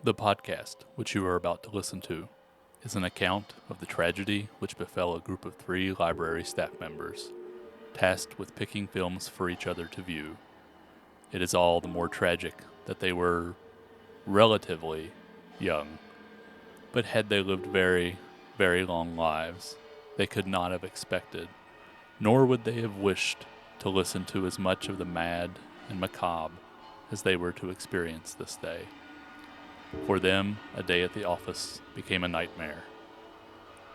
The podcast, which you are about to listen to, is an account of the tragedy which befell a group of 3 library staff members, tasked with picking films for each other to view. It is all the more tragic that they were relatively young, but had they lived very, very long lives, they could not have expected, nor would they have wished, to listen to as much of the mad and macabre as they were to experience this day. For them, a day at the office became a nightmare.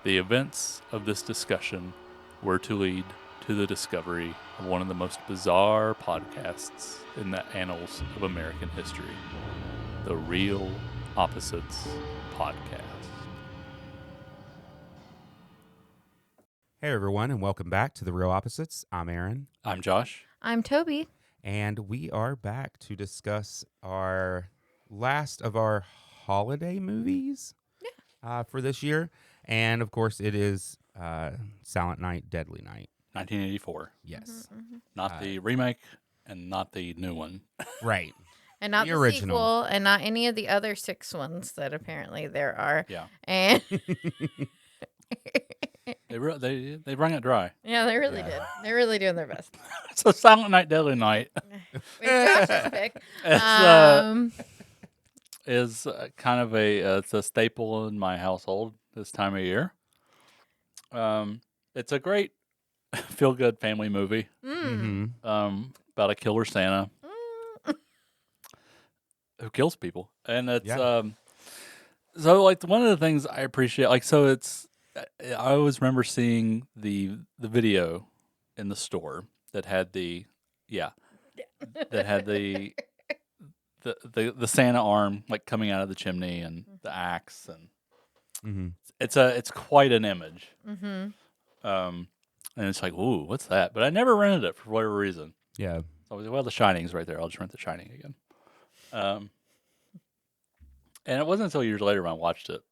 The events of this discussion were to lead to the discovery of one of the most bizarre podcasts in the annals of American history, the Real Opposites Podcast. Hey everyone, and welcome back to The Real Opposites. I'm Aaron, I'm Josh. I'm Toby. and we are back to discuss our last of our holiday movies for this year. And of course, it is Silent Night, Deadly Night. 1984. Yes. Not the remake and not the new one. Right. And not The the original. sequel, and not any of the other 6 ones that apparently there are. Yeah. And They wrung it dry. yeah, they really did. They're really doing their best. So Silent Night, Deadly Night It's Josh's pick. is kind of it's a staple in my household this time of year. It's a great feel-good family movie about a killer Santa who kills people, and it's so like one of the things I appreciate, like so it's I always remember seeing the video in the store that had the the Santa arm like coming out of the chimney and the axe, and it's quite an image. And it's like, ooh, what's that? But I never rented it for whatever reason. Yeah. So I was like, well, The Shining's right there. I'll just rent The Shining again. And it wasn't until years later when I watched it,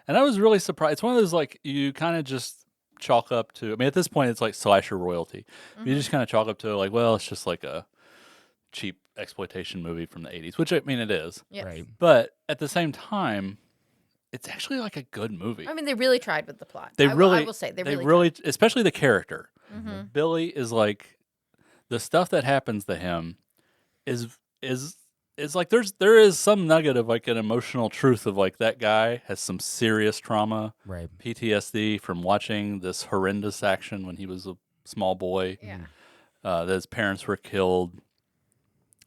and I was really surprised. It's one of those like you kind of just chalk up to. I mean, at this point, it's like slasher royalty. You just kind of chalk up to like, well, it's just like a cheap exploitation movie from the '80s, which I mean it is. Yes. Right. But at the same time, it's actually like a good movie. I mean, they really tried with the plot. I will say they really, especially the character. Mhm. Billy is like the stuff that happens to him is like there is some nugget of like an emotional truth of like that guy has some serious trauma, Right. PTSD from watching this horrendous action when he was a small boy. Yeah. That his parents were killed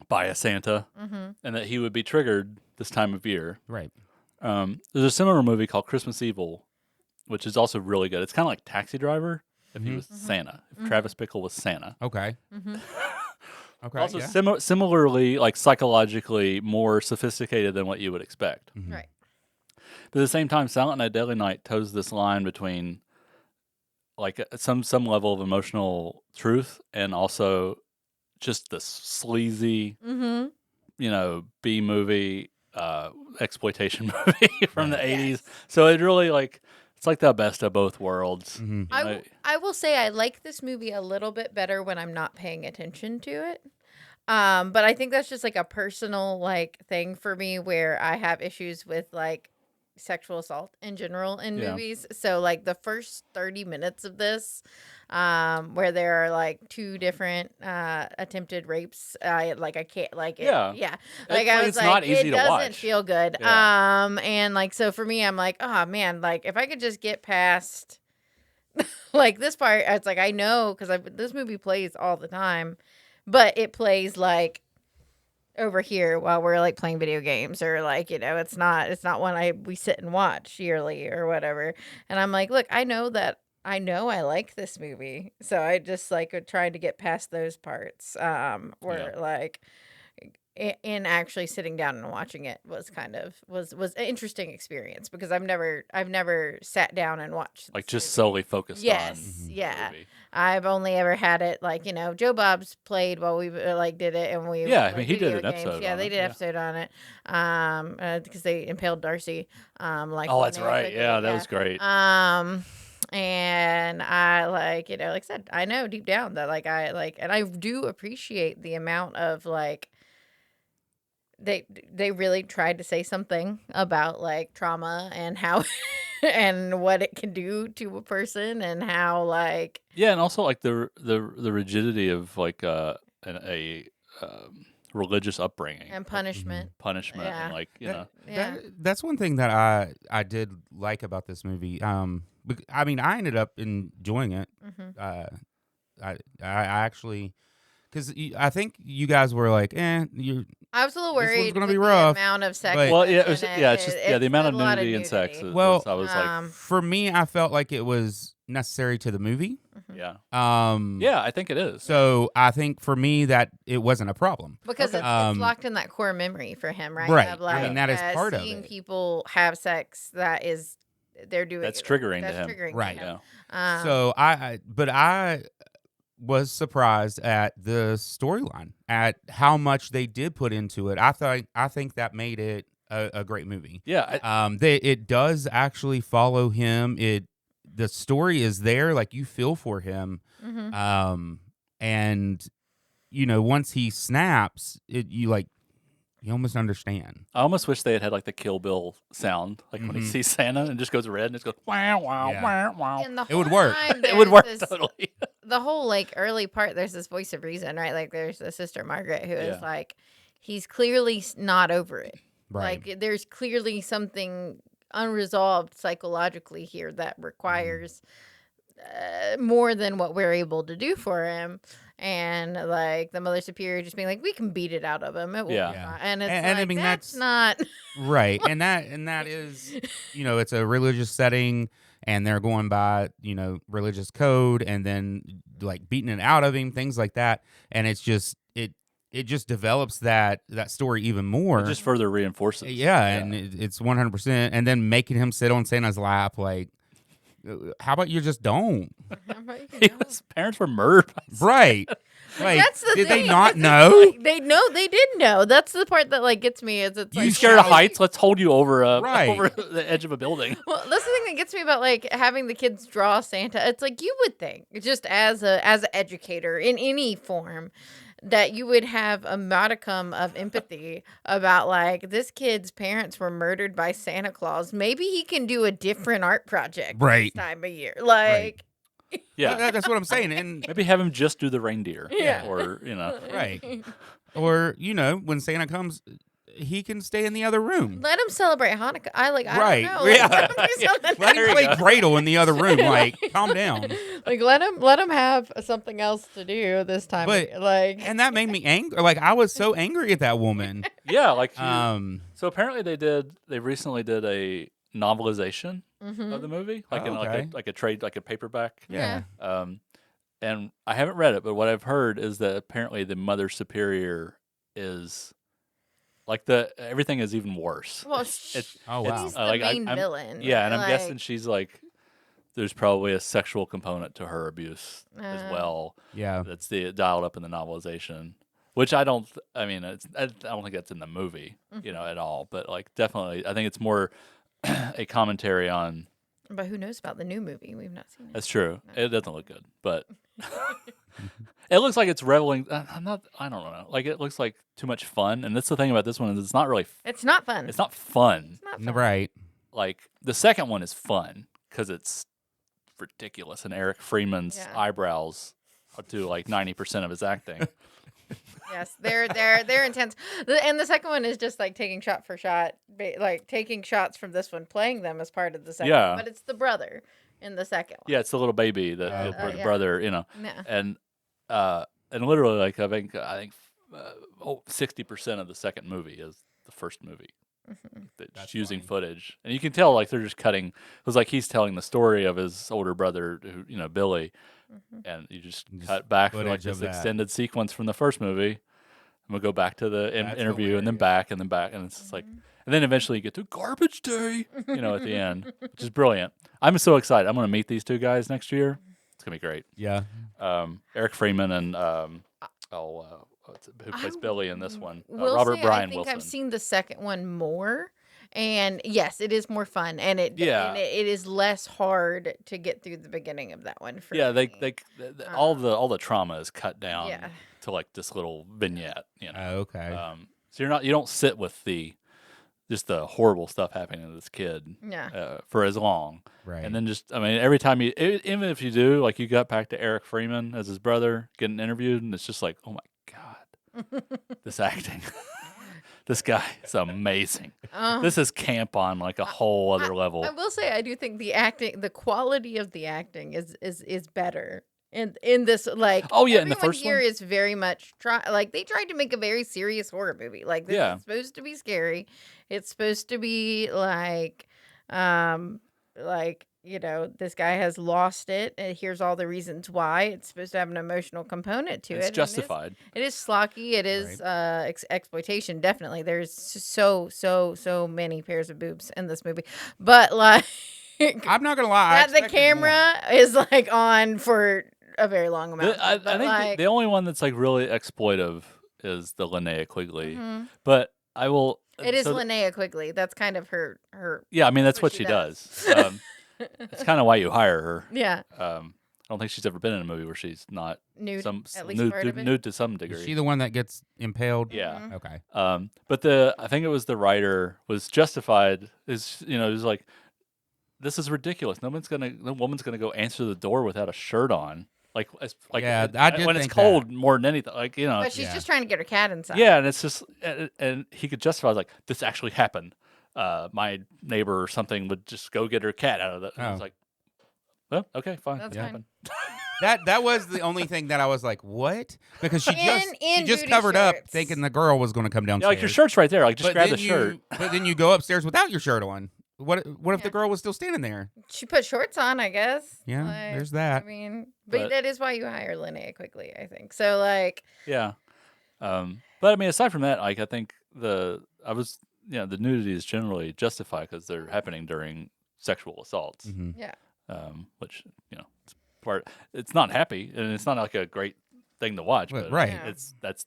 by a Santa, and that he would be triggered this time of year. Right. There's a similar movie called Christmas Evil, which is also really good. It's kind of like Taxi Driver if he was Santa, if Travis Bickle was Santa. Okay. Okay. Also, yeah. similarly, like psychologically more sophisticated than what you would expect. Right. But at the same time, Silent Night, Deadly Night toes this line between like some level of emotional truth and also just the sleazy, B movie exploitation movie from the '80s. So it really it's like the best of both worlds. You know? I will say I like this movie a little bit better when I'm not paying attention to it. But I think that's just like a personal like thing for me where I have issues with like sexual assault in general in movies. So like the first 30 minutes of this, where there are like 2 different attempted rapes, I can't like it. Yeah. Like I was it's like, not easy it to doesn't watch. feel good. Yeah. And like so for me, I'm like, oh man, like if I could just get past like this part, it's like I know because this movie plays all the time, but it plays like over here while we're like playing video games or like it's not one we sit and watch yearly or whatever. And I'm like, look, I know I like this movie, so I just like trying to get past those parts where like in actually sitting down and watching it was kind of was an interesting experience because I've never sat down and watched Like this just movie. solely focused on Yes, the yeah. movie. I've only ever had it like Joe Bob's played while we like did it and we Yeah, I like, mean, he did video an games. episode Yeah, on they it, did an episode on it because they impaled Darcy. Like Oh, when that's they right. played Yeah, it, that was great. And I like like I said, I know deep down that like I like and I do appreciate the amount of like they really tried to say something about like trauma and how and what it can do to a person and how like Yeah, and also like the rigidity of like a religious upbringing, and like punishment. punishment, and Yeah. like Yeah. That's one thing that I did like about this movie. I mean, I ended up enjoying it. Mhm. I actually, because I think you guys were like, you I was a little This one's worried gonna with be the rough, amount of sex. but- well, yeah, that's in it's just the amount of a lot nudity and sex Well, I was like, for me, I felt like it was necessary to the movie. yeah, Um, yeah, I think it is. So I think for me that it wasn't a problem. because Okay. it's locked in that core memory for him, right? Right. Of, I mean, like, that is part of seeing it. people have sex that is they're doing That's triggering to that's him. triggering Right. to him. Yeah. So but I was surprised at the storyline, at how much they did put into it. I think that made it a great movie. Yeah, It does actually follow him. The story is there, like you feel for him. Mhm. And once he snaps, you almost understand. I almost wish they had like the Kill Bill sound, like when he Mhm. sees Santa and just goes red and just goes wow wow Yeah. wow wow. And the It would whole work. time It would there's work this- totally. The whole like early part, there's this voice of reason, right? Like there's the sister Margaret who is Yeah. like, he's clearly not over it. Right. Like there's clearly something unresolved psychologically here that requires more than what we're able to do for him. And like the Mother Superior just being like, we can beat it out of him. It will Yeah. be fine. And it's And I like, mean, that's that's- not. Right. And that is, it's a religious setting, and they're going by, religious code, and then like beating it out of him, things like that. And it's just it just develops that story even more. It just further reinforces. Yeah, and it's 100%. And then making him sit on Santa's lap, like, how about you just don't? His parents were murdered. Right. Like, That's the did thing. they not It's know? like, they did know. That's the part that like gets me. Is it's You You like scared of shout- heights? Let's hold you over Right. over the edge of a building. Well, that's the thing that gets me about like having the kids draw Santa. It's like you would think, just as an educator in any form, that you would have a modicum of empathy about like this kid's parents were murdered by Santa Claus. Maybe he can do a different art project Right. this time of year. Like, Yeah, That's what I'm saying. And maybe have him just do the reindeer. Yeah. Or right. Or, when Santa comes, he can stay in the other room. let him celebrate Hanukkah. I Right. don't know. Yeah. Let him do something Let There him you play go. Dreidel in the other room. Like, calm down. Like let him have something else to do this time. But- Like And that made me angry. Like, I was so angry at that woman. yeah, like so apparently they recently did a novelization mhm. of the movie, like in Okay. like a trade, like a paperback. Yeah. And I haven't read it, but what I've heard is that apparently the Mother Superior is like everything is even worse. Well, It's Oh, it's, wow. he's the like, main I'm- villain. Yeah, and I'm like, guessing she's like there's probably a sexual component to her abuse as well. Yeah. That's dialed up in the novelization, which I don't. I mean, I don't think that's in the movie, at all. But like, definitely, I think it's more a commentary on. But who knows about the new movie? We've not seen it. That's true. It doesn't look good, but it looks like it's reveling. I'm not. I don't know. Like it looks like too much fun, and that's the thing about this one is it's not really. It's not fun. It's not fun. It's not fun. Right. Like the second one is fun because it's ridiculous, and Eric Freeman's Yeah. eyebrows do like 90% of his acting. Yes, they're intense. And the second one is just like taking shot for shot, like taking shots from this one, playing them as part of the second. Yeah. But it's the brother in the second one. Yeah, it's the little baby that Oh, the yeah. brother, Yeah. and literally like I think 60% of the second movie is the first movie. That's That's using funny. footage, and you can tell like they're just cutting. It was like he's telling the story of his older brother, who Billy, and you just cut back for like footage this of that. extended sequence from the first movie, and we'll go back to the That's interview, and then hilarious. back, and it's just like, and then eventually you get to garbage day, at the end, which is brilliant. I'm so excited. I'm going to meet these two guys next year. It's gonna be great. Yeah. Eric Freeman and who plays I Billy in this one? Will Robert say, Brian I think Wilson. I've seen the second one more. And yes, it is more fun, and it is less hard to get through the beginning of that one. For Yeah, me. all the trauma is cut down Yeah. to like this little vignette. Oh, okay. So you don't sit with just the horrible stuff happening to this kid Yeah. for as long. Right. And then every time even if you do, like you got back to Eric Freeman as his brother getting interviewed, and it's just like, oh my God, this acting. This guy is amazing. This is camp on like a whole other level. I will say I do think the quality of the acting is better. In this, like, Oh, yeah, in the everyone first here one? is very much they tried to make a very serious horror movie. Like, this Yeah. is supposed to be scary. It's supposed to be like, this guy has lost it, and here's all the reasons why. It's supposed to have an emotional component to It's it. and justified. It is slocky. It is exploitation. Definitely, there's so many pairs of boobs in this movie, but like, I'm not gonna lie. I that the expected more. camera is like on for a very long amount. I but, think like, the only one that's like really exploitive is the Linnea Quigley. Mhm. But I will. it is so Linnea Quigley. That's kind of her. Yeah, I mean that's what what she she does. It's kind of why you hire her. Yeah, I don't think she's ever been in a movie where she's not nude. At least nude, part of it. nude to some degree. Is she the one that gets impaled? Yeah. Mhm. Okay. But I think it was the writer was justified. Is it was like, this is ridiculous. No woman's gonna go answer the door without a shirt on. Like Yeah, I did when it's think cold more than anything. Like But she's Yeah. just trying to get her cat inside. yeah, and it's just and he could justify like this actually happened. My neighbor or something would just go get her cat out of it. And I was Oh. like, well, okay, fine. That's it fine. happened. That was the only thing that I was like, what? Because she In just booty covered up shorts. thinking the girl was going to come Yeah, downstairs. like your shirt's right there. Like just But grab then the shirt. But then you go upstairs without your shirt on. What if Yeah. the girl was still standing there? She put shorts on, I guess. Yeah, Like, there's that. I mean, but But- that is why you hire Linnea Quigley, I think. So, like, Yeah. But I mean, aside from that, like I think the nudity is generally justified because they're happening during sexual assaults, Mhm. yeah. which it's part. It's not happy, and it's not like a great thing to watch. Well, But right. Yeah.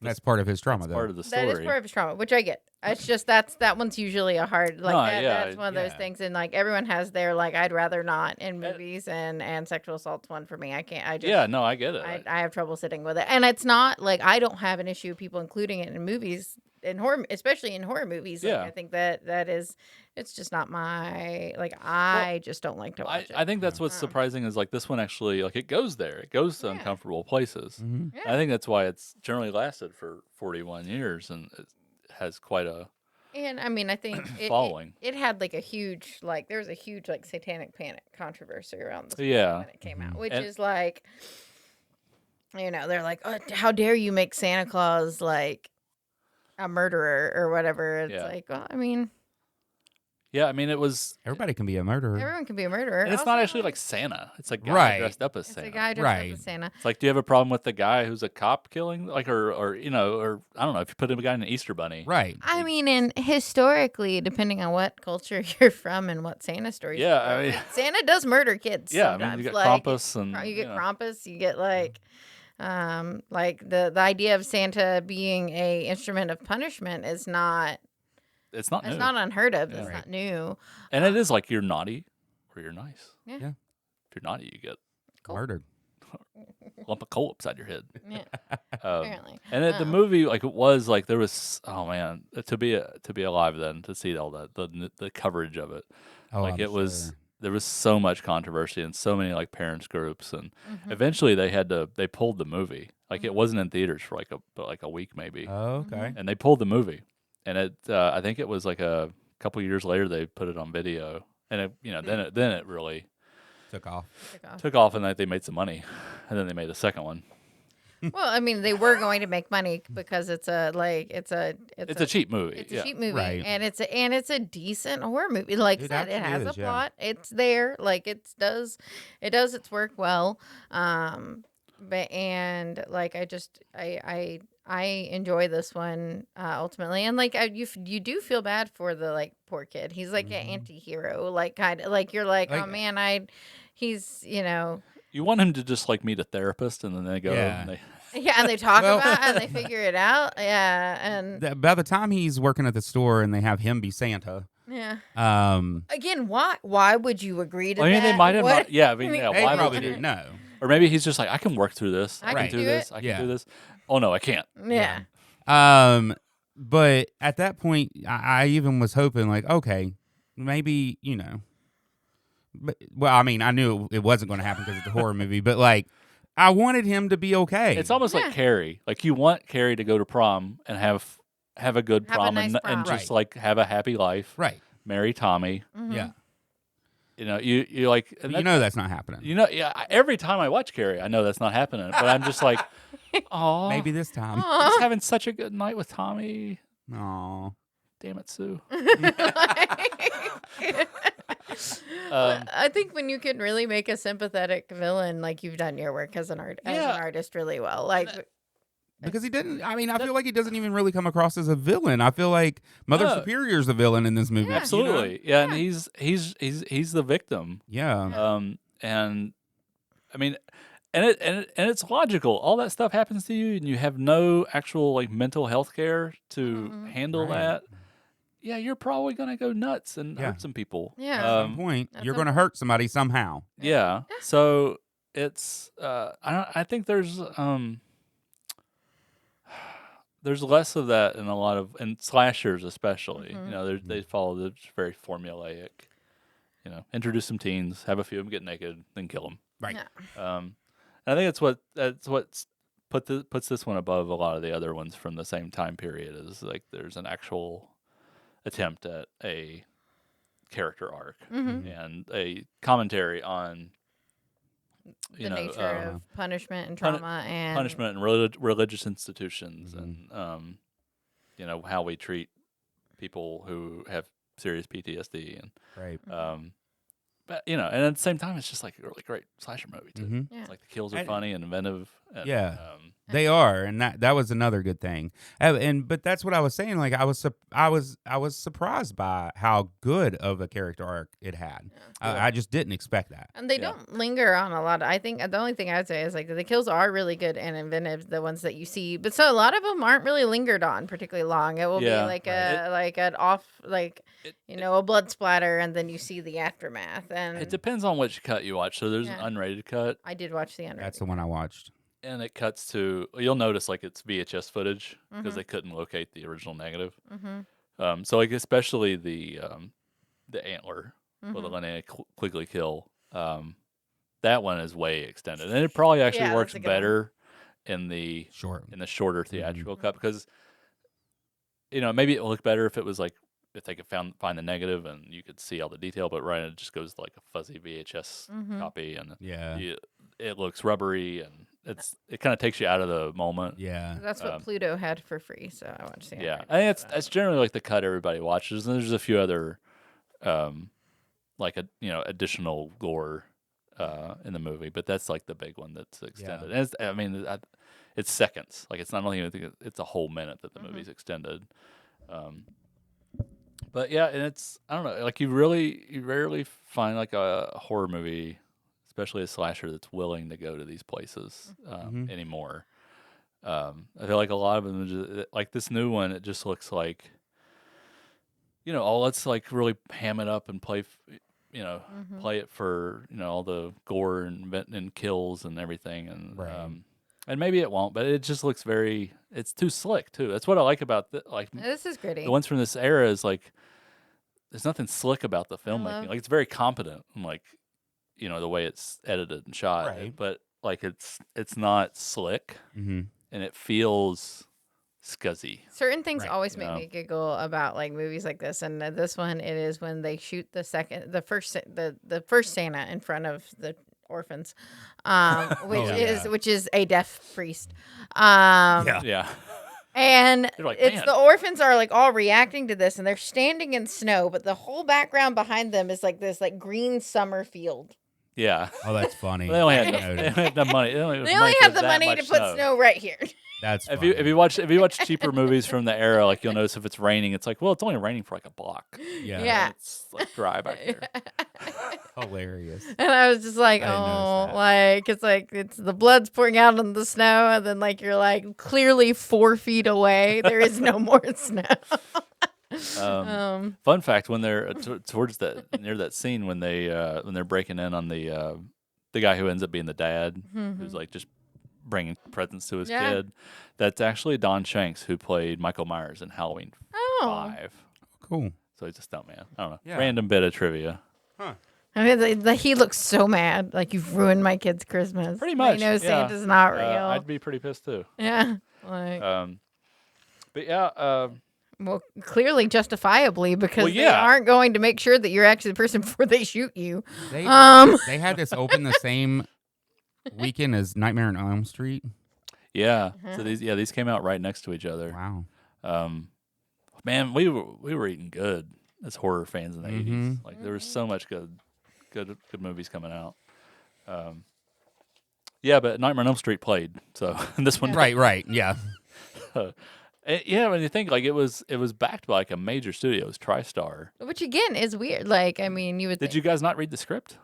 That's part of his trauma, that's though. part of the That story. is part of his trauma, which I get. It's just that one's usually a hard No, that's one of those yeah. things, and like everyone has their like I'd rather not in movies, and sexual assault's one for me. I can't. I just Yeah, no, I get it. I have trouble sitting with it, and it's not like I don't have an issue with people including it in movies, in horror, especially in horror movies. Like, Yeah. I think that is, it's just not my like. I just don't like to watch it. I think that's what's surprising is like this one actually like it goes there. It goes to Yeah. uncomfortable places. Mhm. Yeah. I think that's why it's generally lasted for 41 years and it has quite a And I mean, I think following. It had like a huge there was a huge like satanic panic controversy around this movie Yeah. when it came out, Mhm. which And- is like, they're like, oh, how dare you make Santa Claus like a murderer or whatever. It's Yeah. like, well, I mean, Yeah, I mean it was Everybody can be a murderer. everyone can be a murderer. and it's Also, not actually like Santa. It's a guy Right. dressed up as it's Santa. a guy dressed Right. up as Santa. It's like, do you have a problem with the guy who's a cop killing, like, or or I don't know, if you put a guy in an Easter bunny, Right. I mean, and historically, depending on what culture you're from and what Santa stories, Yeah, you I know, mean- Santa does murder kids. Yeah, I sometimes. mean, you get like, Krampus and you get know. Krampus, you get like the idea of Santa being a instrument of punishment is not It's not it's new. not unheard of. Yeah. It's Right. not new. And it is like you're naughty or you're nice. Yeah. Yeah. If you're naughty, you get Cool. Murdered. a lump of coal upside your head. Yeah, Um, apparently. and the Um, movie, like it was like there was, oh man, to be alive then to see all that the coverage of it, Oh, like I'm it was sure. there was so much controversy and so many like parents groups and mhm. eventually they pulled the movie. Like it wasn't in theaters for like a week maybe, Oh, okay. and they pulled the movie, and it I think it was like a couple years later they put it on video, and it then it really Took off. Took off. took off, and they made some money, and then they made a second one. Well, I mean, they were going to make money because it's a It's a cheap movie. It's yeah. a cheap movie, Right. and it's a decent horror movie. Like I It said, it has absolutely a is, yeah. plot. It's there. Like it does its work well. But and like I enjoy this one ultimately, and like you do feel bad for the like poor kid. He's like an anti-hero, like kind of like you're like, Like- oh man, he's You want him to just like meet a therapist, and then they go. Yeah. And they, yeah, and they talk Well- about it and they figure it out, yeah, and By the time he's working at the store and they have him be Santa, yeah. again, Why would you agree to I mean, that? they might have. What- Not, yeah, I mean, yeah. they Why would probably you? didn't know. Or maybe he's just like, I can work through this. I I can can do do this. it. I can Yeah. do this. Oh no, I can't. Yeah. But at that point, I even was hoping, like, okay, maybe, but, well, I mean, I knew it wasn't going to happen because it's a horror movie, but like, I wanted him to be okay. It's almost like Yeah. Carrie. Like you want Carrie to go to prom and have a good Have a prom nice and prom. just Right. like have a happy life. Right. Marry Tommy. Mhm. Yeah. You like, and But that's not happening. yeah. Every time I watch Carrie, I know that's not happening. But I'm just like, oh, Maybe this time. Aw. he's having such a good night with Tommy. Aw. Damn it, Sue. I think when you can really make a sympathetic villain, like you've done your work as an Yeah. artist really well. Like Because he didn't. I mean, I feel like he doesn't even really come across as a villain. I feel like Mother No. Superior's the villain in this movie. Yeah. Absolutely, yeah. And he's the victim. Yeah. And I mean, and it's logical. All that stuff happens to you, and you have no actual like mental health care to Mhm. handle Right. that. Yeah, you're probably gonna go nuts and Yeah. hurt some people. Yeah. At some point, That's you're a- going to hurt somebody somehow. Yeah. So it's I think there's less of that in a lot of and slashers especially. Mhm. They follow the very formulaic. Introduce some teens, have a few of them get naked, then kill them. Right. Yeah. And I think that's what's puts this one above a lot of the other ones from the same time period. Is like there's an actual attempt at a character arc Mhm. and a commentary on The nature of punishment and trauma and punishment and religious institutions Mhm. and how we treat people who have serious PTSD and Right. but and at the same time it's just like a really great slasher movie too. Mhm. Yeah. It's like the kills are And- funny and inventive. And, Yeah. They are, and that was another good thing. But that's what I was saying. Like I was surprised by how good of a character arc it had. Yeah. I just didn't expect that. And they Yeah. don't linger on a lot. I think the only thing I'd say is like the kills are really good and inventive, the ones that you see. But so a lot of them aren't really lingered on particularly long. It will Yeah, be like right. a like an off like It- a blood splatter, and then you see the aftermath. And It depends on which cut you watch. So there's Yeah. an unrated cut, I did watch the unrated. That's the one I watched. and it cuts to. You'll notice like it's VHS footage because Mhm. they couldn't locate the original negative. Mm-hmm. So like especially the antler with the Mm-hmm. Linnea Quigley kill. That one is way extended, and it probably actually Yeah, works that's a good one. better in the Short. shorter theatrical cut because maybe it would look better if it was like if they could find the negative and you could see all the detail, but right, it just goes to like a fuzzy VHS Mhm. copy and Yeah. it looks rubbery and it kind of takes you out of the moment. Yeah. That's what Pluto had for free, so I watched the Yeah, unrated. I think that's generally like the cut everybody watches, and there's a few other like additional gore in the movie, but that's like the big one that's extended. And it's seconds. Like it's not only it's a whole minute that the Mhm. movie's extended. But yeah, and it's I don't know, like you rarely find like a horror movie, especially a slasher, that's willing to go to these places Mhm. anymore. I feel like a lot of them, like this new one, it just looks like, let's like really ham it up and play, Mhm. play it for all the gore and kills and everything, and Right. and maybe it won't, but it just looks it's too slick too. That's what I like about This is gritty. the ones from this era is like there's nothing slick about the I filmmaking. love- Like it's very competent and like the way it's edited and shot, Right. but like it's not slick Mm-hmm. and it feels scuzzy. Certain things Right, always make yeah. me giggle about like movies like this, and this one it is when they shoot the first Santa in front of the orphans, which is a deaf priest, Yeah. Yeah. and You're like, it's "Man." the orphans are like all reacting to this, and they're standing in snow, but the whole background behind them is like this like green summer field. Yeah. Oh, that's funny. They only I had noticed. enough money. They only Have the money to put snow right here. That's If funny. you watch cheaper movies from the era, like you'll notice if it's raining, it's like, well, it's only raining for like a block. Yeah. Yeah. It's like dry back here. Hilarious. And I was just like, I didn't notice oh, that. like it's the blood's pouring out on the snow, and then like you're like clearly 4 feet away. There is no more snow. Fun fact: when they're towards near that scene when they're breaking in on the guy who ends up being the dad, who's like just bringing presents to his Yeah. kid. That's actually Don Shanks, who played Michael Myers in Halloween Oh. 5. Cool. So he's a stuntman. I don't know. Yeah. Random bit of trivia. I mean, he looks so mad. Like, you've ruined my kid's Christmas. Pretty They much. know yeah. Santa's not real. I'd be pretty pissed too. Yeah. Like, But yeah, well, clearly justifiably, because Well, they yeah. aren't going to make sure that you're actually the person before they shoot you. They they had this open the same weekend as Nightmare on Elm Street. yeah. Uh-huh. So these came out right next to each other. Wow. Man, we were eating good as horror fans in the Mhm. 80s. Like there was so much good movies coming out. Yeah, but Nightmare on Elm Street played, so this one Right. Yeah. yeah, when you think like it was backed by like a major studio, it was TriStar. Which, again, is weird. Like, I mean, you would Did you guys not read the script?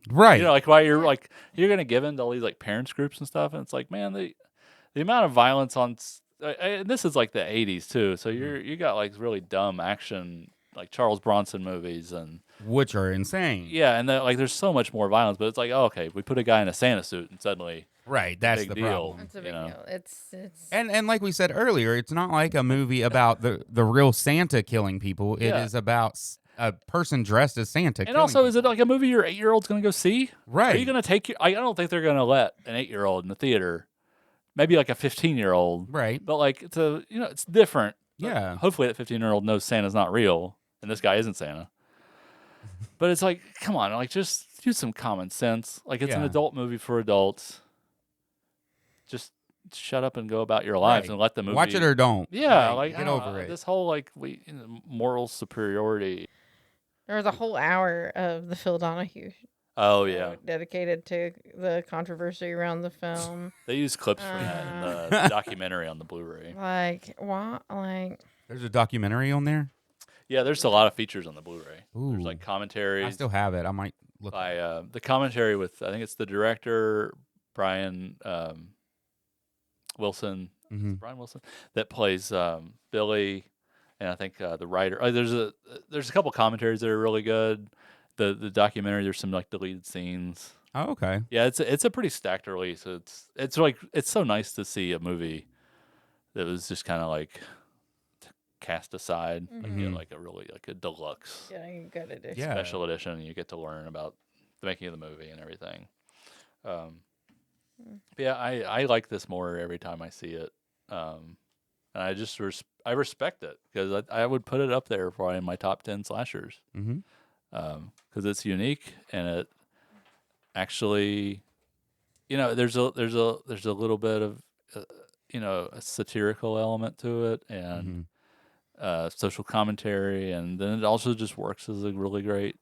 Right. You know, like why you're like you're gonna give in to all these like parents groups and stuff, and it's like, man, the amount of violence on and this is like the '80s too, so you got like really dumb action like Charles Bronson movies and Which are insane. yeah, and like there's so much more violence, but it's like, oh, okay, we put a guy in a Santa suit and suddenly Right. That's big the deal. problem. It's a you big know. deal. It's And like we said earlier, it's not like a movie about the real Santa killing people. It Yeah. is about a person dressed as Santa. And killing also, is it people. like a movie your 8-year-old's gonna go see? Right. Are you gonna take your? I don't think they're gonna let an 8-year-old in the theater. Maybe like a 15-year-old. Right. But like it's different. Yeah. Hopefully that 15-year-old knows Santa's not real and this guy isn't Santa. But it's like, come on, like just use some common sense. Like it's an Yeah. adult movie for adults. Just shut up and go about your lives Right. and let the movie Watch it or don't. Yeah, Right. like I get don't over know, it. This whole like moral superiority. there was a whole hour of the Phil Donahue Oh show yeah, dedicated to the controversy around the film. they use clips from that in the documentary on the Blu-ray. Like, what? Like, There's a documentary on there. Yeah, there's a lot of features on the Blu-ray. Ooh. There's like I commentaries still have it. I might look. by the commentary with I think it's the director Brian Wilson. Mhm. Brian Wilson that plays Billy, and I think the writer. There's a couple commentaries that are really good. The documentary, there's some like deleted scenes. Oh, okay. Yeah, it's a pretty stacked release. It's like it's so nice to see a movie that was just kind of like cast aside, like, get Mhm. like a really like a deluxe getting good edition. Yeah. special edition, and you get to learn about the making of the movie and everything. But yeah, I like this more every time I see it, and I just I respect it because I would put it up there probably in my top 10 slashers Mm-hmm. because it's unique and it actually, there's a little bit of a satirical element to it and social commentary, and then it also just works as a really great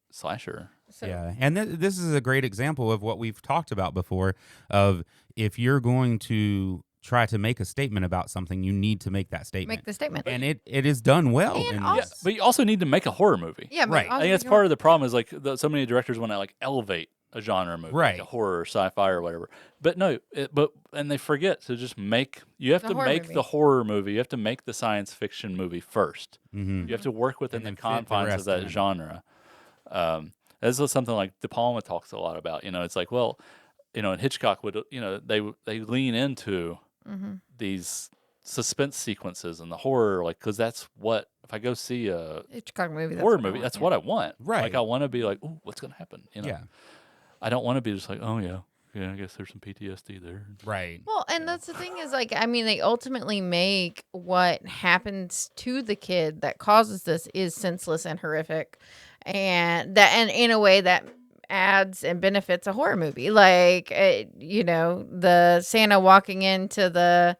slasher. So, Yeah, and this is a great example of what we've talked about before. Of if you're going to try to make a statement about something, you need to make that statement, make the statement. and it is done well. And in also- Yeah, this. but you also need to make a horror movie. Yeah, but Right. I think that's part of the problem is like so many directors want to like elevate a genre movie, Right. like a horror, or sci-fi, or whatever. But no, and they forget to just make. You have The to horror make movie. the horror movie. You have to make the science fiction movie first. Mhm. You have to work within And the then fit the confines of rest that in. genre. This is something like De Palma talks a lot about. It's like, well, and Hitchcock would, they lean into these suspense sequences and the horror, like, because that's what if I go see a Hitchcock movie. That's horror what I movie, want, that's yeah. what I want. Right. Like I want to be like, ooh, what's gonna happen? Yeah, I don't want to be just like, oh yeah, I guess there's some PTSD there. right. Well, and that's the thing is, like, I mean, they ultimately make what happens to the kid that causes this is senseless and horrific, and in a way that adds and benefits a horror movie. Like, the Santa walking into the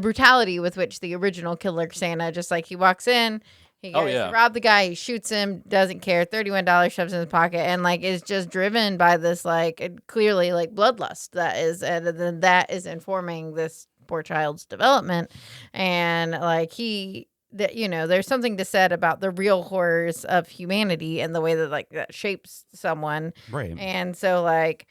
brutality with which the original killer Santa, just like he walks in. He goes to rob the guy, he shoots him, doesn't care, $31 shoves in his pocket, and like is just driven by this clearly like bloodlust that is informing this poor child's development, and like there's something to said about the real horrors of humanity and the way that like that shapes someone, Right. and so like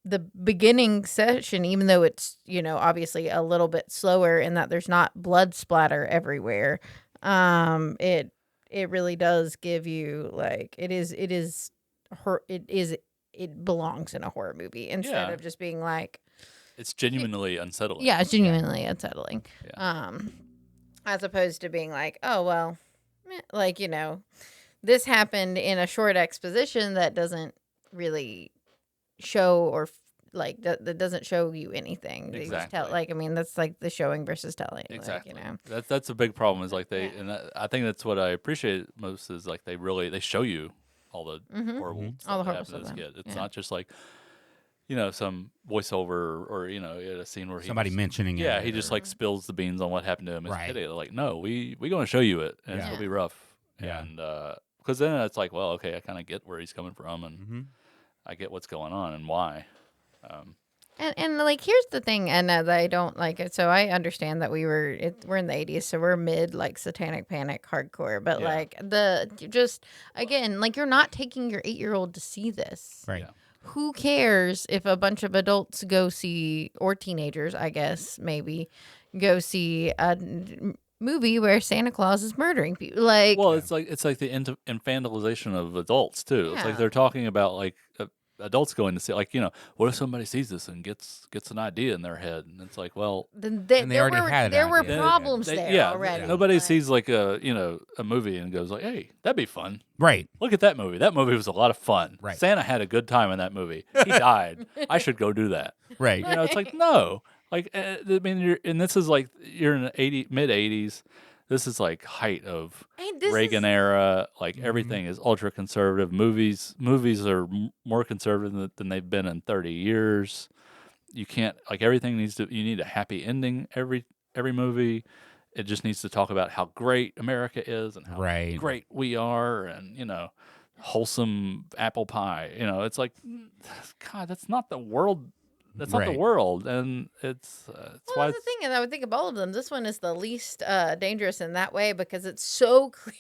the beginning session, even though it's obviously a little bit slower in that there's not blood splatter everywhere, it really does give you like it is it belongs in a horror movie instead Yeah. of just being like, It's genuinely unsettling. yeah, it's genuinely unsettling. Yeah. As opposed to being like, oh well, like, you know, this happened in a short exposition that doesn't really show or like that doesn't show you anything. They just tell, Exactly. like, I mean, that's like the showing versus telling. Exactly. Like, you know, That's a big problem. Is like Yeah. and I think that's what I appreciate most is like they show you all the horrible Mhm. stuff All the that horrible happened to this stuff. kid. It's Yeah. not just like some voiceover or a scene where he Somebody just, mentioning it. yeah, he just like spills the beans on what happened to him as Right. a kid. They're like, no, we going to show you it, and it's Yeah. gonna be rough. Yeah. And because then it's like, well, okay, I kind of get where he's coming from, and Mm-hmm. I get what's going on and why. And like, here's the thing, and that I don't like it. So I understand that we're in the 80s, so we're mid like Satanic Panic hardcore. But Yeah. like just again, like, you're not taking your 8-year-old to see this. Right. Yeah. Who cares if a bunch of adults go see, or teenagers, I guess maybe, go see a movie where Santa Claus is murdering people? Like, Well, it's like the infantilization of adults too. It's like Yeah. they're talking about like adults going to see, like, what if somebody sees this and gets an idea in their head, and it's like, well, then And they already had an there were idea. problems they- there yeah, already. nobody Like, sees like a movie and goes like, hey, that'd be fun. Right. Look at that movie. That movie was a lot of fun. Right. Santa had a good time in that movie. He died. I should go do that. Right. It's like, no. Like, I mean, this is like, you're in the mid 80s. This is like height of hey, this Reagan is, era. Like, Mm-hmm. everything is ultra conservative. Movies are more conservative than they've been in 30 years. You can't, like, everything you need a happy ending every movie. It just needs to talk about how great America is and how Right. great we are, and wholesome apple pie. It's like, God, that's not the world. That's not the Right. world, and it's well, why that's the thing, and I would think of all of them. This one is the least dangerous in that way because it's so clear.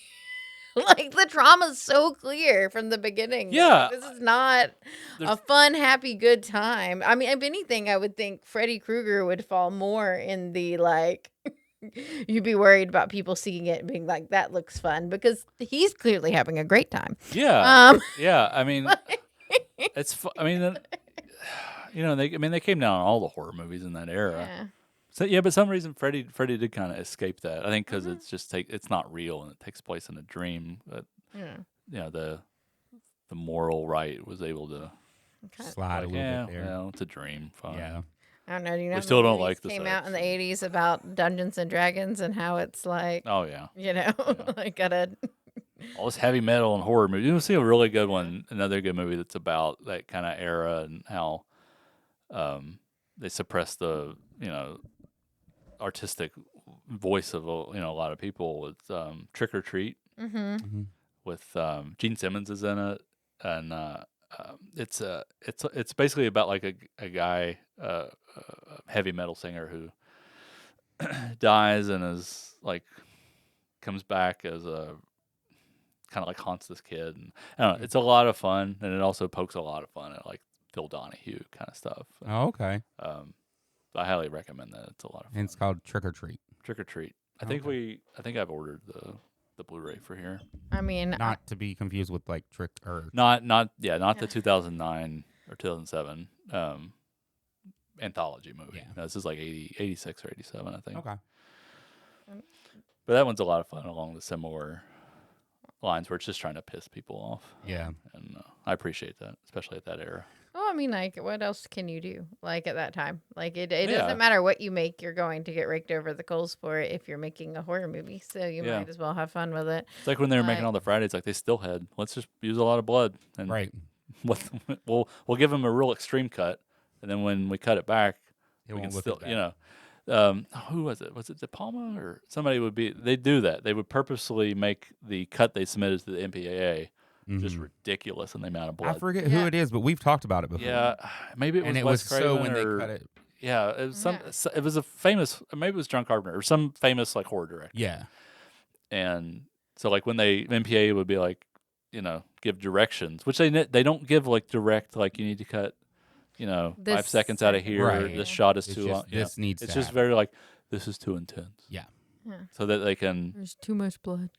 Like, the trauma's so clear from the beginning. Yeah. Like, this is not a There's- fun, happy, good time. I mean, if anything, I would think Freddy Krueger would fall more in the, like, you'd be worried about people seeing it and being like, that looks fun, because he's clearly having a great time. Yeah, yeah. I mean, I mean, they came down on all the horror movies in that era. Yeah. So yeah, but some reason Freddy did kind of escape that. I think because it's just it's not real and it takes place in a dream. But Yeah. the moral right was able to Okay. Slide a like, little yeah, bit there. well, it's a dream. Fine. Yeah. I don't know. Do you know? We still the don't movies like the came sex. out in the 80s about Dungeons and Dragons and how it's like, Oh yeah, like, gotta. all this heavy metal and horror movie. You'll see a really good one, another good movie that's about that kind of era and how they suppress the artistic voice of a lot of people. It's Trick or Treat Mm-hmm. with Gene Simmons is in it, and it's basically about like a guy, a heavy metal singer who dies and is like comes back as a kind of like haunts this kid, and I don't know, it's a lot of fun, and it also pokes a lot of fun at like Phil Donahue kind of stuff. Oh, okay. I highly recommend that. It's a lot of fun. And it's called Trick or Treat. Trick or Treat. I think I've ordered the Blu-ray for here. I mean, Not to be confused with like Trick or Not the 2009 or 2007 anthology movie. Yeah. No, this is like 86 or 87, I think. Okay. But that one's a lot of fun along the similar lines where it's just trying to piss people off. Yeah. And I appreciate that, especially at that era. oh, I mean, like, what else can you do? Like, at that time, like, it Yeah. doesn't matter what you make, you're going to get raked over the coals for it if you're making a horror movie. So you Yeah. might as well have fun with it. It's like when they were making Like- all the Fridays, like they still had, let's just use a lot of blood. And Right. we'll give them a real extreme cut. And then when we cut it back, It we won't can look still, at that. who was it? Was it De Palma or somebody they'd do that. They would purposely make the cut they submitted to the MPAA just Mhm. ridiculous in the amount of I blood. forget Yeah. who it is, but we've talked about it before. Yeah, maybe it was And it Wes was so Craven when they or- cut it. Yeah, it was Yeah. it was a famous, maybe it was John Carpenter or some famous like horror director. Yeah. And so like when MPAA would be like, give directions, which they don't give like direct, like you need to cut, 5 This seconds out of second. here. Right. This shot is It's too just, long. this needs It's to just happen. very like, this is too intense. Yeah. So that they can, There's too much blood.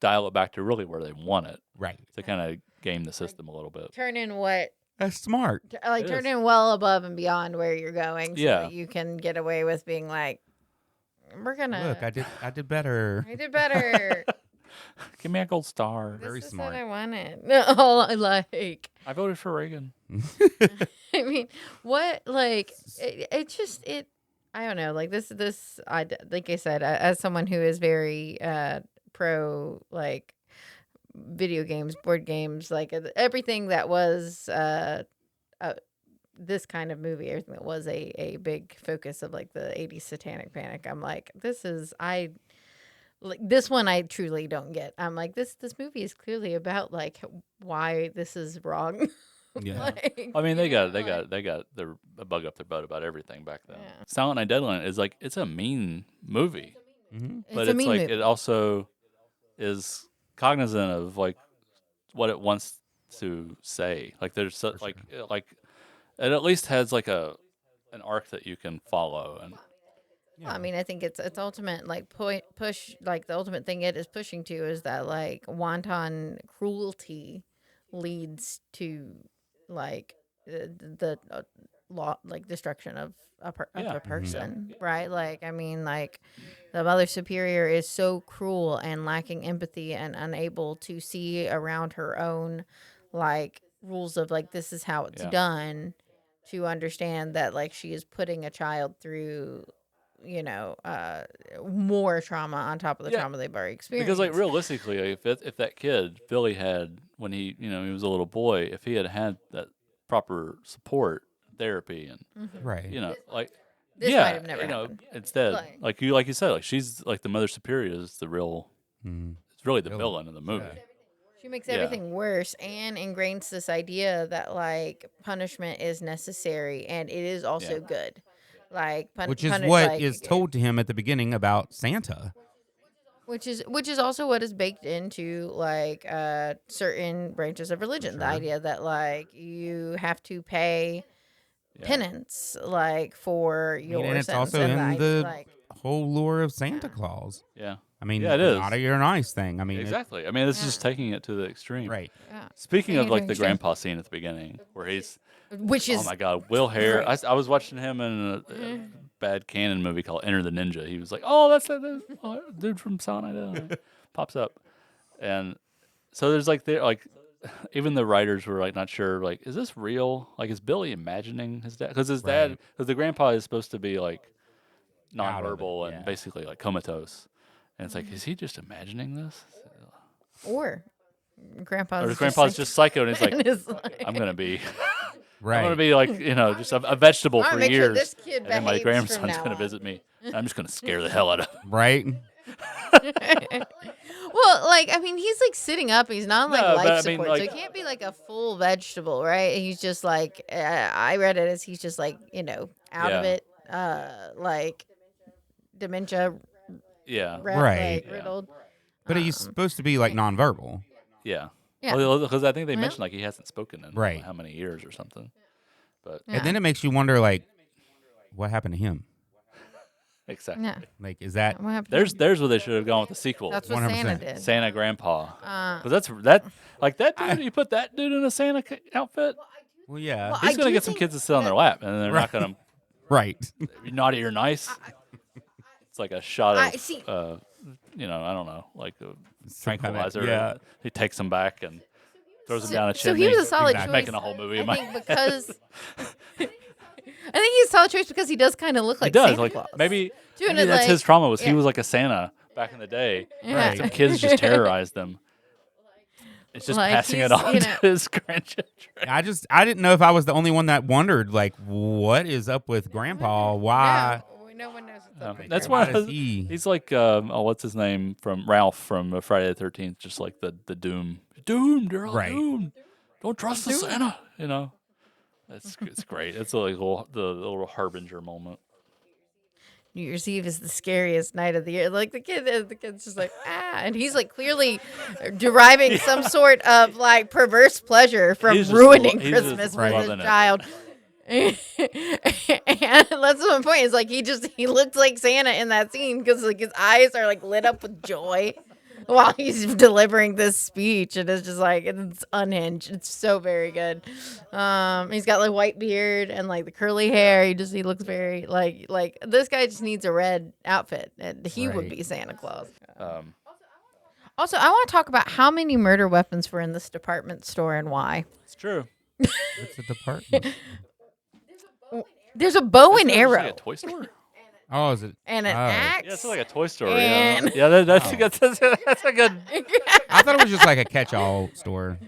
dial it back to really where they want it Right. to kind of game the system a little bit. Turn in what That's smart. Like It turn is. it well above and beyond where you're going, so Yeah. that you can get away with being like, we're gonna. Look, I did better. I did better. Give me a gold star. Very This is smart. what I wanted. All I like. I voted for Reagan. I mean, what like it just it. I don't know. Like this. Like I said, as someone who is very pro like video games, board games, like everything that was uh, this kind of movie, everything that was a big focus of like the 80s satanic panic. I'm like, like this one I truly don't get. I'm like, this movie is clearly about like why this is wrong. Yeah. Like, I mean, they you got know, like- their a bug up their butt about everything back then. Yeah. Silent Night Deadline is like it's a mean movie, Hmm. but a it's mean like movie. it also is cognizant of like what it wants to say. Like there's so, For like it at least has like an arc that you can follow and Well, I mean, I think it's ultimate like push like the ultimate thing it is pushing to is that like wanton cruelty leads to like the law like destruction of of Yeah. a Mhm. person, right? Like I mean, like the mother superior is so cruel and lacking empathy and unable to see around her own like rules of like this is how it's Yeah. done to understand that like she is putting a child through more trauma on top of the Yeah, trauma they've already experienced. because like realistically, if that kid Billy had when he he was a little boy, if he had that proper support therapy and Right. like This yeah might have never happened. instead Like- like you said, like she's like the mother superior is the real Mm. it's really the Villain. villain of the movie. Yeah. She makes Yeah. everything worse and ingrains this idea that like punishment is necessary and it is also Yeah. good. Like Which is puni- what like, is told to him at the beginning about Santa. which is also what is baked into like certain branches of religion. The Sure. idea that like you have to pay Yeah. penance like for your and it's sins. also And in idea, the like whole lore of Santa Claus. Yeah. I mean, Yeah, it is. not a you're nice thing. I mean, Exactly. I mean, this is just Yeah. taking it to the extreme. right. yeah. Speaking Taking of it to like an the extreme. grandpa scene at the beginning, where he's Which is oh my god, Will Hare. great. I was watching him in a bad canon movie called Enter the Ninja. He was like, "Oh, that's the dude from Silent Night." Pops up, and so there's like even the writers were like not sure like is this real? Like is Billy imagining his dad? Because his dad, Right. because the grandpa is supposed to be like Out of it, nonverbal yeah. and basically like comatose, and it's like is he just imagining this? or grandpa's Or his grandpa's just psycho and he's like, and is like, I'm gonna be. Right. I'm gonna be like, just a vegetable I for wanna make years, sure this kid and then my behaves from grandson's now gonna on. visit me. And I'm just gonna scare the hell out of him. right. Well, like I mean, he's like sitting up. He's not on like No, life but I support, mean, so like- he can't be like a full vegetable, right? He's just like I read it as he's just like out of Yeah. it, like dementia, Yeah, Right. like, Yeah. riddled. But he's supposed to be like nonverbal. yeah, Yeah. Because I think they Well- mentioned like he hasn't spoken in Right. how many years or something. But Yeah. And then it makes you wonder, like, what happened to him? exactly, Yeah. Like, is that What happened? there's where they should have gone with the sequel. That's what Santa 100%. did. Santa Grandpa, Uh, because like that dude. You put that dude in a Santa outfit, well, yeah, Well, he's I gonna do get some think kids to sit on their lap, and they're not gonna right. be naughty or nice. It's like a shot I of, see. I don't know, like a Some kinda- tranquilizer. yeah. He takes them back and throws them down a So chimney. he was a solid Exactly. choice. Making a whole movie I in my think because I think he's a solid choice because he does kind of look like he does Santa like Claus. maybe Doing maybe it that's like- his trauma was he yeah. was like a Santa back in the day. Yeah. Some kids just terrorized them. It's just Like, passing it he's, on you to know- his grandchildren. I didn't know if I was the only one that wondered, like, what is up with Grandpa? Why? No one knows what's up with That's Grandpa. why Why does he? he's like what's his name from Ralph from Friday the 13th, just like the doom. Doomed, you're all Right. doomed. Don't trust the Santa, It's great. It's like the little harbinger moment. New Year's Eve is the scariest night of the year. Like the kid's just like and he's like clearly deriving some sort of like perverse pleasure from He's just ruining he's just Christmas for loving this it. child. And that's the point. Is like he looks like Santa in that scene because like his eyes are like lit up with joy. while he's delivering this speech, and it's just like it's unhinged. It's so very good. He's got like white beard and like the curly hair. He looks very like this guy just needs a red outfit, and he would Right. be Santa Claus. Um, Also, I want to talk about how many murder weapons were in this department store and why. it's true. It's a department. There's a bow That's and not just arrow like a toy store. Oh, is it? and an Oh. axe. Yeah, it's like a toy store. And- Yeah, that's, Oh. that's a good. I thought it was just like a catch-all store.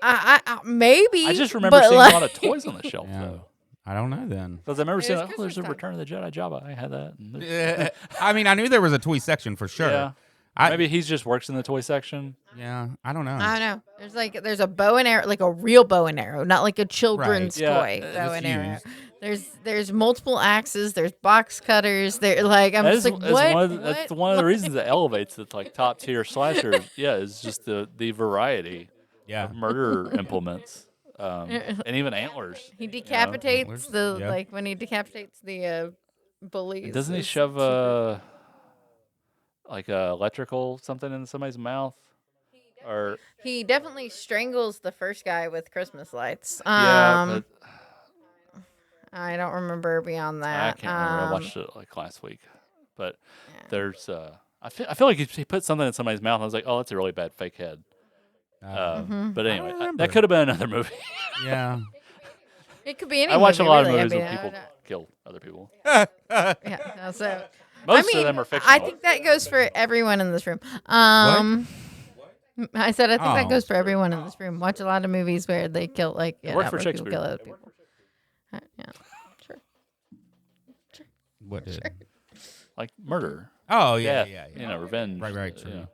I maybe. I just remember but seeing like, a lot of toys on the shelf Yeah. though. I don't know then. Because I remember It seeing, was oh, there's a Christmas Return of the Jedi Jabba. I had that. And there's- I mean, I knew there was a toy section for sure. Yeah. Maybe he's just works in the toy section. Yeah, I don't know. I don't know. There's a bow and arrow, like a real bow and arrow, not like a children's Yeah, toy bow just and arrow. used. There's multiple axes. There's box cutters. There like I'm That just is, like is what? one of the, that's one of the reasons that elevates it like top tier slasher. Yeah, is just the variety Yeah. of murder implements, and even antlers. He decapitates Antlers, the yeah. like when he decapitates the bullies. Doesn't he it's shove super- like a electrical something in somebody's mouth? Or He definitely strangles the first guy with Christmas lights. yeah, but I don't remember beyond that. I can't remember. I watched it like last week, but Yeah. there's I feel like he put something in somebody's mouth. And I was like, oh, that's a really bad fake head. But anyway, remember. that could have been another movie. Yeah. It could be any. I watch a movie, lot really. of movies I mean, where people I don't kill other people. know. Yeah. No, so Most I mean, of them are fictional. I think that goes for everyone in this room. I said I think that Oh. goes for everyone in this room. Watch a lot of movies where they kill like It worked for other people Shakespeare. kill other people. Yeah. Sure. What did? Like murder, Oh yeah, death, yeah. you know, revenge, Right, true. you know.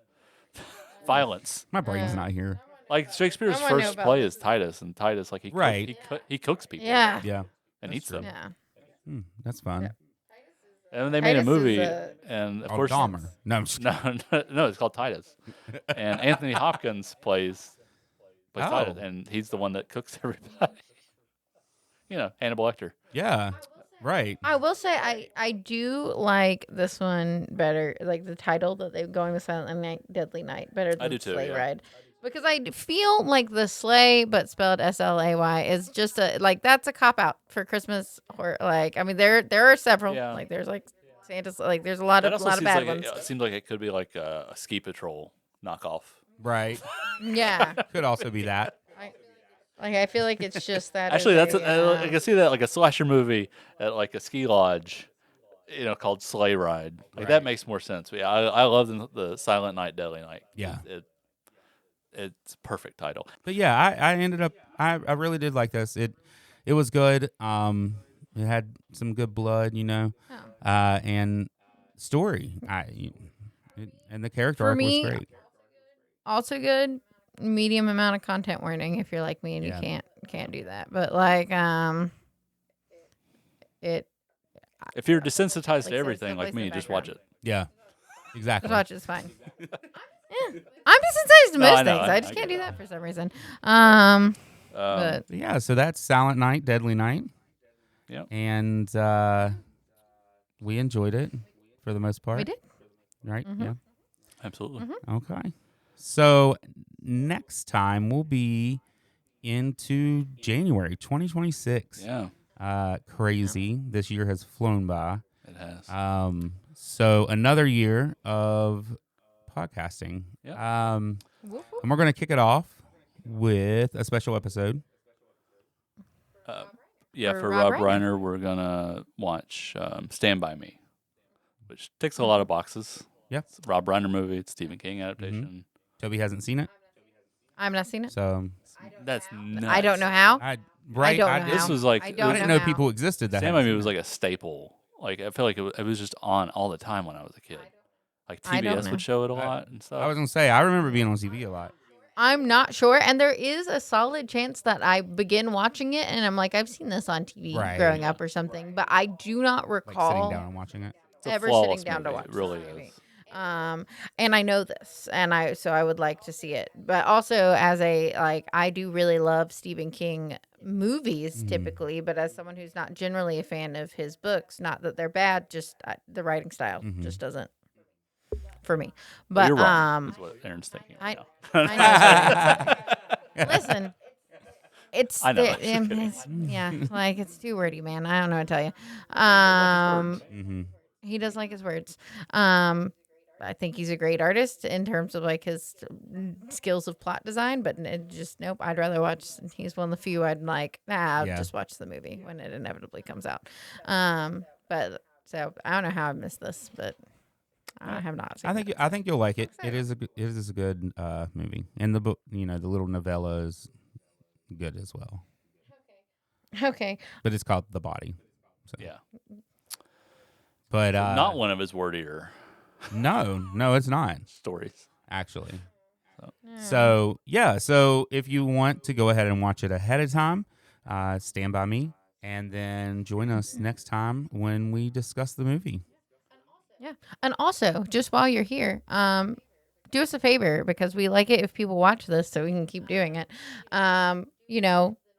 Violence. My brain's not here. Like Shakespeare's I wanna know first about play this. is Titus, and Titus like Right. he cooks people Yeah. Yeah. and that's eats them. true. Yeah. That's fun. And then they made a Titus is movie, a- and of Oh, course, Dahmer. No, I'm just no, it's called Titus, and Anthony Hopkins plays Oh. Titus, and he's the one that cooks everybody. You know, Hannibal Lecter. yeah. Right. I will say I do like this one better, like the title that they're going with Silent Night, Deadly Night, better than I do too, Sleigh yeah. Ride. Because I feel like the sleigh, but spelled SLAY, is just that's a cop out for Christmas. Or like, I mean, there are several. Yeah. Like there's like Santa's, like there's a lot That of also seems bad like ones. it seems like it could be like a ski patrol knockoff. Right. Yeah, Could also be that. I feel like it's just that. Actually, is that's a, I can see that like a slasher movie at like a ski lodge, you know, called Sleigh Ride. Like that Right. makes more sense. Yeah, I love the Silent Night, Deadly Night. Yeah. It's a perfect title. But yeah, I ended up I really did like this. It was good. It had some good blood, you know. Oh. And story. And the character For arc me, was great. Also good. Medium amount of content warning if you're like me and Yeah. you can't do that. But like it If you're desensitized Like to I said, everything like someplace in me, the just watch it. Yeah. Exactly. just watch it's fine. Yeah. I'm desensitized to No, most I know, things. I I just get can't do that. that for some reason. But Yeah, so that's Silent Night, Deadly Night. Yep. And we enjoyed it for the most part. we did. Right? Mhm. Yeah. Absolutely. Okay. So next time we'll be into January 2026. Yeah, Crazy. This year has flown by. it has. So another year of podcasting. Yeah. Whoop, whoop. And we're going to kick it off with a special episode. Yeah, For for Rob Rob Reiner, we're gonna watch Stand By Me, which ticks a lot of boxes. Yeah. It's a Rob Reiner movie. It's Stephen King adaptation. Toby hasn't seen it. I've not seen it. So That's nuts. I don't know how. I right don't know This how. was like I I don't didn't know know how. people existed that Stand hadn't By Me seen was it. like a staple. Like I feel like it was just on all the time when I was a kid. Like I don't TBS know. would show it a lot and stuff. I was gonna say I remember being on TV a lot. I'm not sure, and there is a solid chance that I begin watching it, and I'm like, I've seen this on TV Right. growing up or something, but I do not Like recall sitting down and watching it. It's a ever flawless sitting down to movie. watch It really this movie. is. And I know this, and I would like to see it, but also as a I do really love Stephen King movies typically, but as someone who's not generally a fan of his books, not that they're bad, just the writing style just doesn't for me. Well, But you're wrong. Is what Aaron's thinking. I- Right I know what Aaron's listen, it's I know, the, just kidding. yeah, like it's too wordy, man. I don't know what to tell you. Mm-hmm. He does like his words. I think he's a great artist in terms of like his skills of plot design, but nope. I'd rather watch. He's one of the few I'd like. I'll Yeah. just watch the movie when it inevitably comes out. But so I don't know how I missed this, but I have not seen. I think you'll like it. It is a good movie, and the book, the little novella is good as well. Okay. But it's called The Body. So. Yeah. But So not one of his wordier no, it's not stories. actually. Yeah. So if you want to go ahead and watch it ahead of time, stand by me, and then join us next time when we discuss the movie. Yeah. And also, just while you're here, do us a favor because we like it if people watch this so we can keep doing it.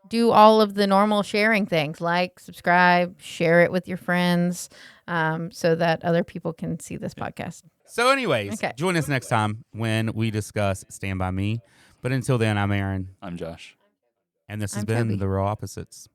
Do all of the normal sharing things like subscribe, share it with your friends so that other people can see this podcast. So anyways, Okay. join us next time when we discuss Stand By Me. But until then, I'm Aaron, I'm Josh. and this has I'm been Toby. The Real Opposites.